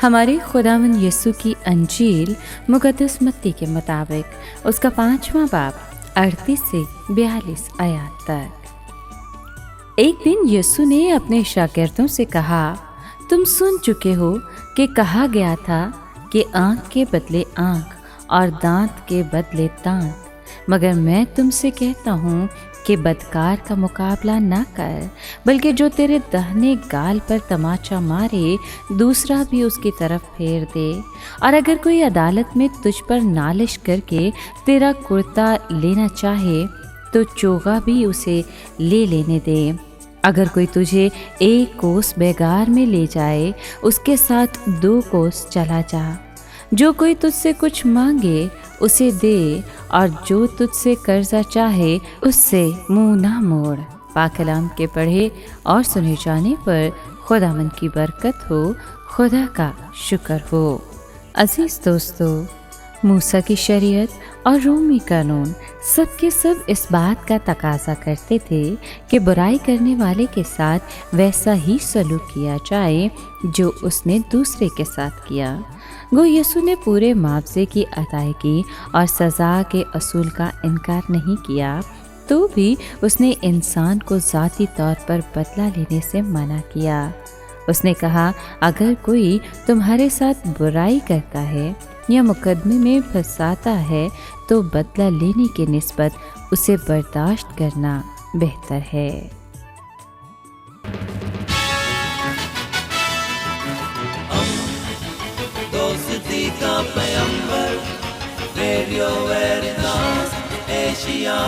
ہمارے خداوند یسوع کی انجیل مقدس متی کے مطابق اس کا 5واں باب 38 سے 42 آیات تک۔ ایک دن یسوع نے اپنے شاگردوں سے کہا، تم سن چکے ہو کہ کہا گیا تھا کہ آنکھ کے بدلے آنکھ اور دانت کے بدلے دانت، مگر میں تم سے کہتا ہوں کہ بدکار کا مقابلہ نہ کر، بلکہ جو تیرے دہنے گال پر تماچا مارے دوسرا بھی اس کی طرف پھیر دے۔ اور اگر کوئی عدالت میں تجھ پر نالش کر کے تیرا کرتا لینا چاہے تو چوغا بھی اسے لے لینے دے۔ اگر کوئی تجھے 1 کوس بیگار میں لے جائے اس کے ساتھ 2 کوس چلا جا۔ جو کوئی تجھ سے کچھ مانگے اسے دے، اور جو تجھ سے قرضہ چاہے اس سے منہ نہ موڑ۔ پاک کلام کے پڑھے اور سنے جانے پر خداوند کی برکت ہو، خدا کا شکر ہو۔ عزیز دوستو، موسیٰ کی شریعت اور رومی قانون سب کے سب اس بات کا تقاضا کرتے تھے کہ برائی کرنے والے کے ساتھ ویسا ہی سلوک کیا جائے جو اس نے دوسرے کے ساتھ کیا۔ گو یسوع نے پورے معاوضے کی ادائیگی اور سزا کے اصول کا انکار نہیں کیا، تو بھی اس نے انسان کو ذاتی طور پر بدلہ لینے سے منع کیا۔ اس نے کہا، اگر کوئی تمہارے ساتھ برائی کرتا ہے یا مقدمے میں پھنساتا ہے تو بدلہ لینے کی نسبت اسے برداشت کرنا بہتر ہے۔ دوستی کا پیمبر، ریڈیو ویریتاس ایشیا۔